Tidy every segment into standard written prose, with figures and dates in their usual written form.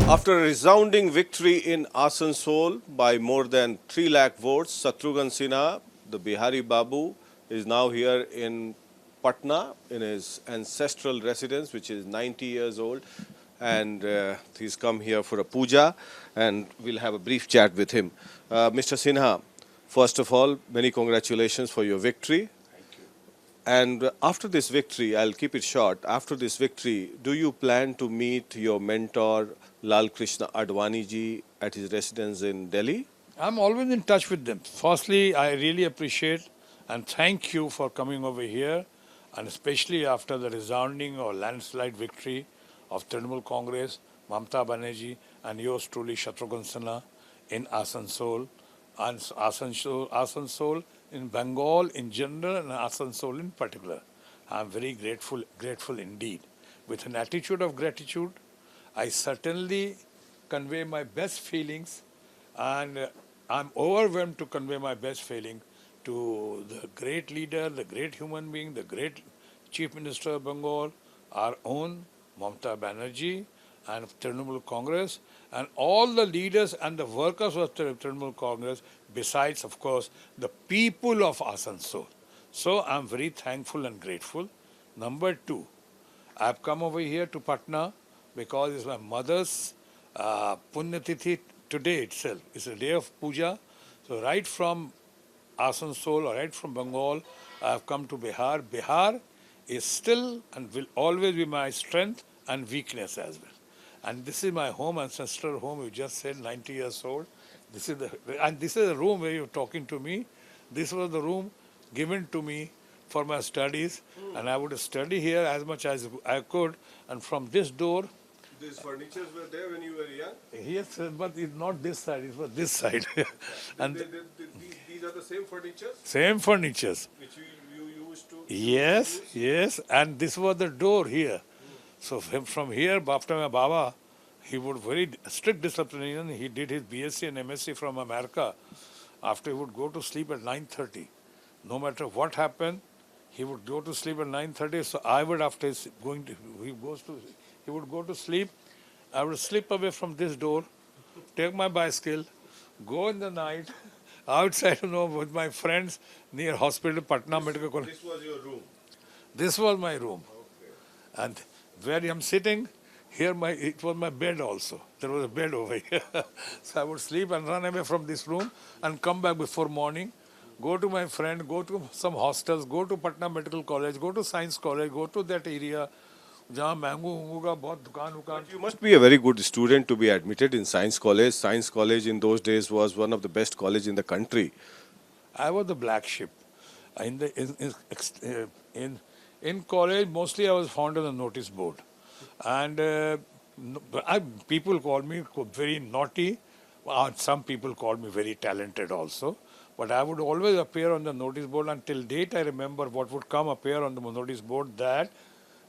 After a resounding victory in Asansol by more than 3 lakh votes, Shatrughan Sinha, the Bihari Babu, is now here in Patna in his ancestral residence, which is 90 years old. And he's come here for a puja, and we'll have a brief chat with him. Mr. Sinha, first of all, many congratulations for your victory. And after this victory, I'll keep it short. After this victory, do you plan to meet your mentor, Lal Krishna Advani ji, at his residence in Delhi? I'm always in touch with them. Firstly, I really appreciate and thank you for coming over here, and especially after the resounding or landslide victory of Trinamool Congress, Mamata Banerjee, and yours truly, Shatrughan Sinha, in Asansol, and Asansol in Bengal in general, and Asansol in particular. I'm very grateful indeed. With an attitude of gratitude, I certainly convey my best feelings, and I'm overwhelmed to convey my best feeling to the great leader, the great human being, the great Chief Minister of Bengal, our own Mamata Banerjee, and Trinamool Congress, and all the leaders and the workers of Trinamool Congress, besides, of course, the people of Asansol. So I'm very thankful and grateful. Number two, I've come over here to Patna because it's my mother's Punyatithi today itself. It's a day of puja. So right from Asansol or right from Bengal, I have come to Bihar. Bihar is still and will always be my strength and weakness as well. And this is my home, ancestral home. You just said 90 years old. This is the room where you're talking to me. This was the room given to me for my studies, and I would study here as much as I could. And from this door, These furnitures were there when you were young? yes, but it's not this side, it was this side. And These are the same furnitures same furnitures. which you used to Yes, yes, and this was the door here. So from here, after my Baba, he would very strict disciplinarian. He did his BSc and MSc from America. After he would go to sleep at 9:30. No matter what happened, he would go to sleep at 9:30. So I would, after going to, he would go to sleep. I would slip away from this door, take my bicycle, go in the night, outside, with my friends near hospital, Patna Medical College. This was your room. This was my room. Okay. And where I'm sitting, it was my bed also. There was a bed over here. So I would sleep and run away from this room and come back before morning, go to my friend, go to some hostels, go to Patna Medical College, go to Science College, go to that area, जहाँ mango उंगू का बहुत दुकान उकान. You must be a very good student to be admitted in Science College. Science College in those days was one of the best colleges in the country. I was the black sheep. In college, mostly I was found on the notice board. And people called me very naughty. Some people called me very talented also. But I would always appear on the notice board. Until date, I remember what would come appear on the notice board, that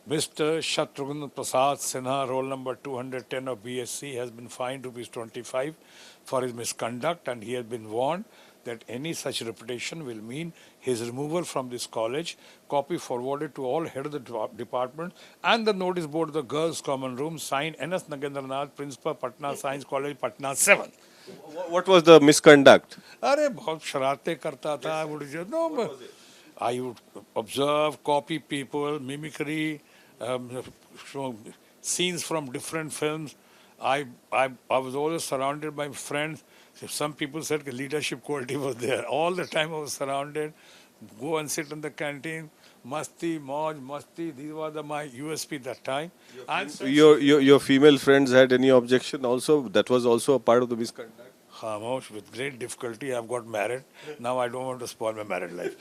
Mr. Shatrughan Prasad Sinha, roll number 210 of BSc, has been fined rupees 25 for his misconduct, and he has been warned that any such reputation will mean his removal from this college. Copy forwarded to all head of the department and the notice board of the girls' common room. Signed, N.S. Nagendranath, Principal, Patna Science College, Patna 7. What was the misconduct? अरे बहुत शरारतें करता था. I would observe, copy people, mimicry, show scenes from different films. I was always surrounded by friends. Some people said leadership quality was there. All the time I was surrounded. Go and sit in the canteen. Masti, Mauj, Masti. These were my USP that time. Your female friends had any objection also? That was also a part of the misconduct? With great difficulty, I've got married. Now I don't want to spoil my married life.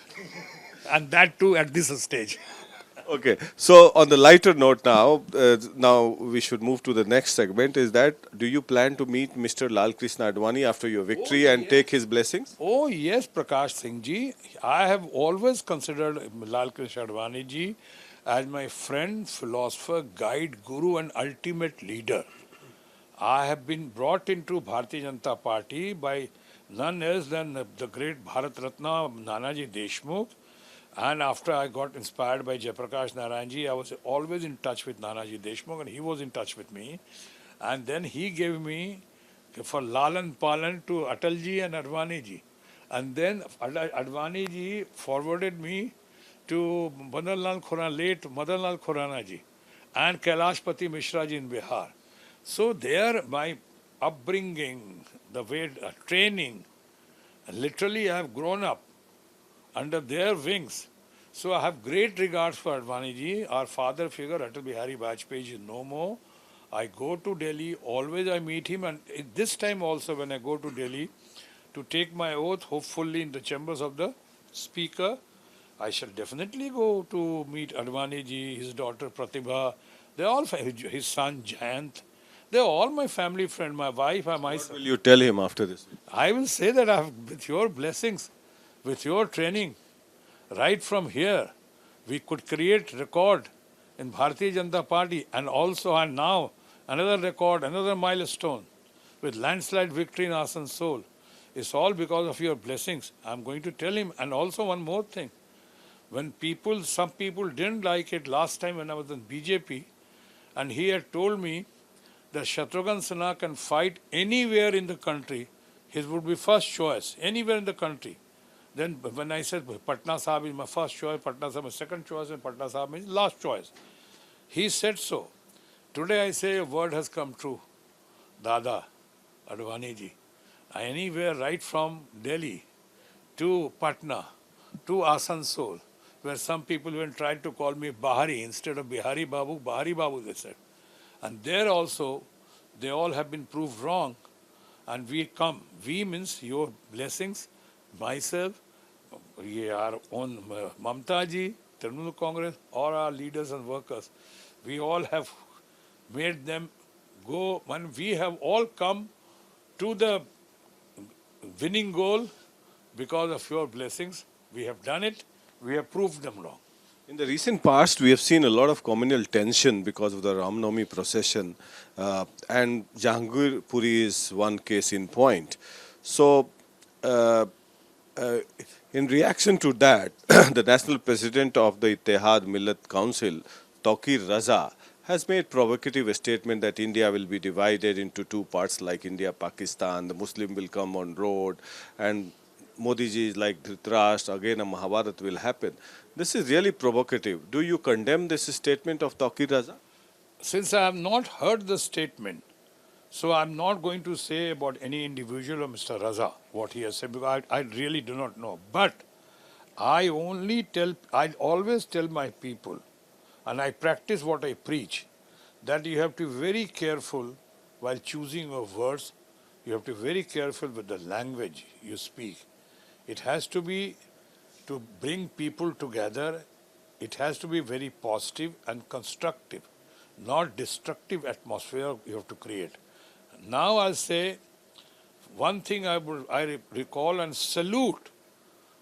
And that too at this stage. Okay, so on the lighter note now we should move to the next segment. Is that, do you plan to meet Mr. Lal Krishna Advani after your victory and take his blessings? Oh yes, Prakash Singh ji. I have always considered Lal Krishna Advani ji as my friend, philosopher, guide, guru and ultimate leader. I have been brought into Bharatiya Janata Party by none else than the great Bharat Ratna Nanaji Deshmukh. And after I got inspired by Jayaprakash Narayanji, I was always in touch with Nanaji Deshmukh, and he was in touch with me. And then he gave me for Lalan Palan to Atalji and Advaniji. And then Advaniji forwarded me to Madanlal Khurana ji and Kailashpati Mishra ji in Bihar. So there, my upbringing, the way training, literally I have grown up under their wings. So I have great regards for Advani ji. Our father figure, Atal Bihari Vajpayee is no more. I go to Delhi, always I meet him, and this time also when I go to Delhi to take my oath, hopefully in the chambers of the speaker, I shall definitely go to meet Advani ji, his daughter Pratibha, they all, his son Jayant, they're all my family friend, my wife and What myself. will you tell him after this? I will say that with your blessings, with your training, right from here, we could create record in Bharatiya Janata Party and also and now another record, another milestone with landslide victory in Asansol. It's all because of your blessings. I'm going to tell him. And also one more thing. When some people didn't like it last time when I was in BJP, and he had told me that Shatrughan Sinha can fight anywhere in the country, his would be first choice, anywhere in the country. Then when I said Patna Sahib is my first choice, Patna Sahib is my second choice, and Patna Sahib is last choice. He said so. Today I say a word has come true. Dada, Advani ji. Anywhere right from Delhi to Patna to Asansol, where some people even tried to call me Bahari instead of Bihari Babu they said. And there also, they all have been proved wrong. And we come. We means your blessings, myself, our own Mamata ji, Trinamool Congress, all our leaders and workers. We all have made them go, and we have all come to the winning goal because of your blessings. We have done it. We have proved them wrong. In the recent past, we have seen a lot of communal tension because of the Ramnavami procession, and Jahangir Puri is one case in point. So, uh, in reaction to that, the national president of the Ittehad Millat Council, Tawqir Raza, has made provocative statement that India will be divided into two parts like India, Pakistan, the Muslim will come on road, and Modi ji is like Dhritarashtra, again a Mahabharat will happen. This is really provocative. Do you condemn this statement of Tawqir Raza? Since I have not heard the statement, so I'm not going to say about any individual or Mr. Raza, what he has said, because I really do not know. But I always tell my people, and I practice what I preach, that you have to be very careful while choosing your words. You have to be very careful with the language you speak. It has to be to bring people together. It has to be very positive and constructive, not destructive atmosphere you have to create. Now I'll say one thing I recall and salute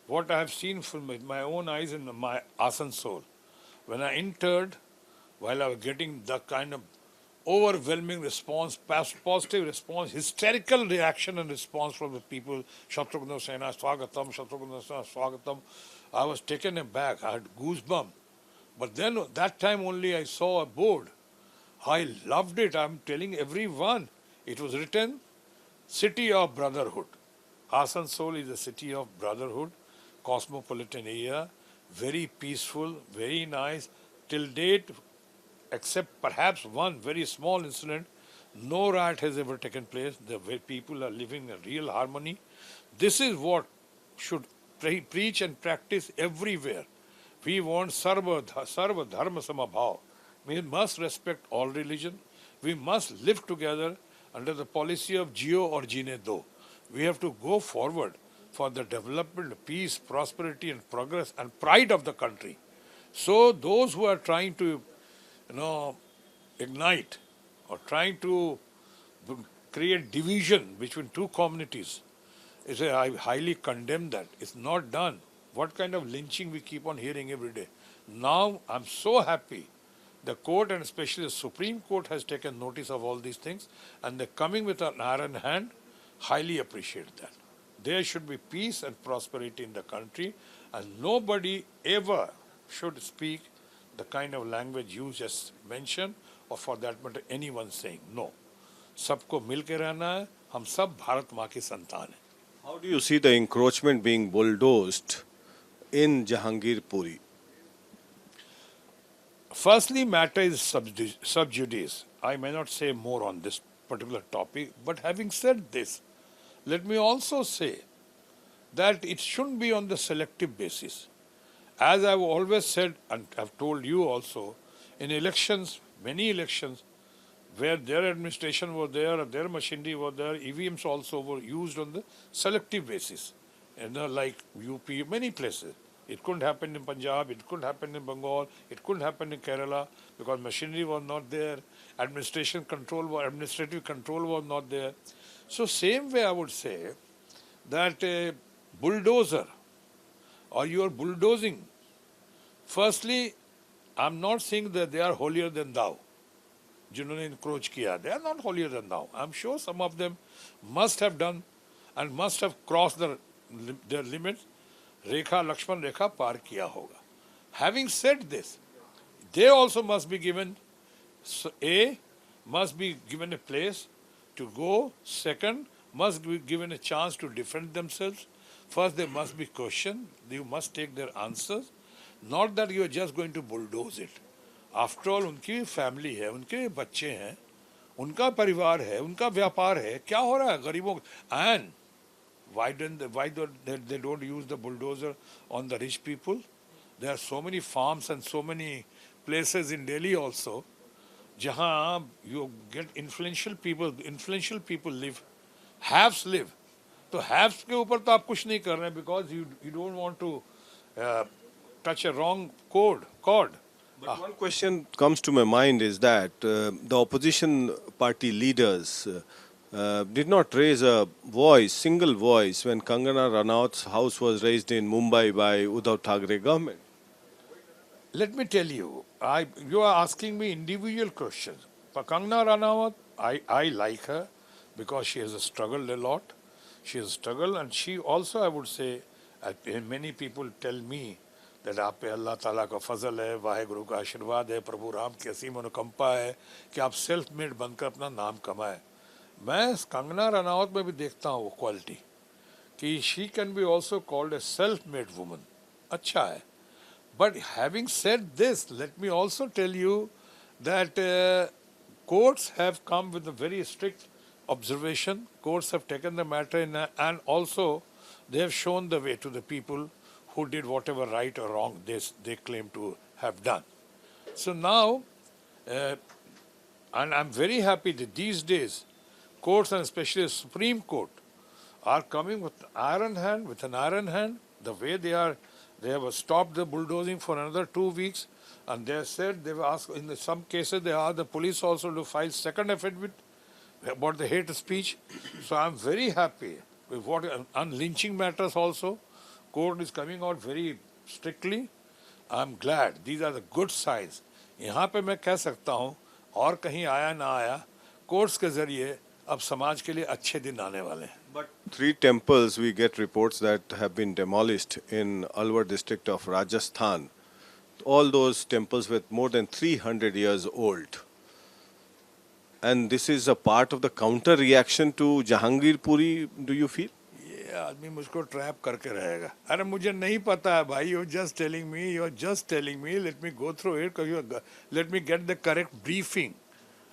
what I have seen from my own eyes in my Asansol. When I entered, while I was getting the kind of overwhelming response, positive response, hysterical reaction and response from the people, Shatrughan Sena, Swagatam, Shatrughan Sena, Swagatam, I was taken aback. I had goosebumps. But then that time only I saw a board. I loved it. I'm telling everyone. It was written, City of Brotherhood. Asansol is a city of brotherhood, cosmopolitan area, very peaceful, very nice. Till date, except perhaps one very small incident, no riot has ever taken place. The way people are living in real harmony. This is what should preach and practice everywhere. We want sarva dharma samabhav. We must respect all religion. We must live together under the policy of Jio or Jine Do. We have to go forward for the development, peace, prosperity and progress and pride of the country. So those who are trying to, ignite or trying to create division between two communities, I highly condemn that. It's not done. What kind of lynching we keep on hearing every day. Now I'm so happy. The court and especially the Supreme Court has taken notice of all these things and they're coming with an iron hand. Highly appreciate that. There should be peace and prosperity in the country and nobody ever should speak the kind of language you just mentioned or for that matter anyone saying no. सबको मिल के रहना है, हम सब भारत माँ की संतान हैं. How do you see the encroachment being bulldozed in Jahangirpuri? Firstly, matter is sub judice. I may not say more on this particular topic, but having said this, let me also say that it shouldn't be on the selective basis. As I've always said, and I've told you also, in elections, many elections, where their administration was there, their machinery was there, EVMs also were used on the selective basis. Like UP, many places. It couldn't happen in Punjab, it couldn't happen in Bengal, it couldn't happen in Kerala because machinery was not there, administrative control was not there. So same way I would say that a bulldozer or you are bulldozing, firstly, I'm not saying that they are holier than thou. जिन्होंने encroach किया, they are not holier than thou. I'm sure some of them must have done and must have crossed their limits. रेखा लक्ष्मण रेखा पार किया होगा. Having said this, they also must be given a place to go. Second, must be given a chance to defend themselves. First, they must be questioned. You must take their answers. Not that you are just going to bulldoze it. After all, उनकी family है, उनके बच्चे हैं, उनका परिवार है, उनका व्यापार है. क्या हो रहा है गरीबों? And why don't they don't use the bulldozer on the rich people? There are so many farms and so many places in Delhi also, जहाँ you get influential people live, haves live. तो haves के ऊपर तो आप कुछ नहीं कर रहे हैं because you don't want to touch a wrong chord. But one question comes to my mind is that the opposition party leaders did not raise a single voice, when Kangana Ranaut's house was raised in Mumbai by Uddhav Thackeray government. Let me tell you, you are asking me individual questions. For Kangana Ranaut, I like her because she has struggled a lot. She has struggled, and she also, I would say, many people tell me that आप पे अल्लाह ताला का फजल है, वाहेगुरु का आशीर्वाद है, प्रभु राम की असीम अनुकंपा है कि आप सेल्फ मेड बनकर अपना नाम कमाए. मैं कंगना रनावत में भी देखता हूँ वो क्वालिटी कि she can be also called a self made woman. अच्छा है. But having said this, let me also tell you that courts have come with a very strict observation. Courts have taken the matter in, and also they have shown the way to the people who did whatever right or wrong they claim to have done. So now, and I'm very happy that these days, courts and especially the Supreme Court are coming with an iron hand, the way they have stopped the bulldozing for another 2 weeks, and they said, they've asked, in some cases they asked the police also to file second affidavit about the hate speech. So I'm very happy with what, on lynching matters also, court is coming out very strictly. I'm glad. These are the good signs. यहाँ पे मैं कह सकता हूँ और कहीं आया ना आया, कोर्ट्स के जरिए अब समाज के लिए अच्छे दिन आने वाले हैं. But 3 temples, we get reports that have been demolished in Alwar district of Rajasthan. All those temples with more than 300 years old. And this is a part of the counter reaction to Jahangirpuri, do you feel? ये आदमी मुझको trap करके रहेगा. अरे मुझे नहीं पता है भाई. You're just telling me. Let me go through it. Let me get the correct briefing.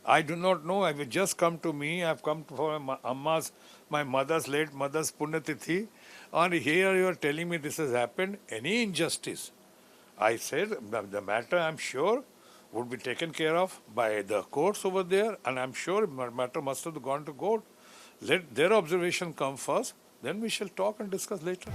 I do not know. I will just come to me. I've come for my late mother's punyatithi, and here you are telling me this has happened. Any injustice, I said, the matter I'm sure would be taken care of by the courts over there, and I'm sure the matter must have gone to court. Let their observation come first, then we shall talk and discuss later.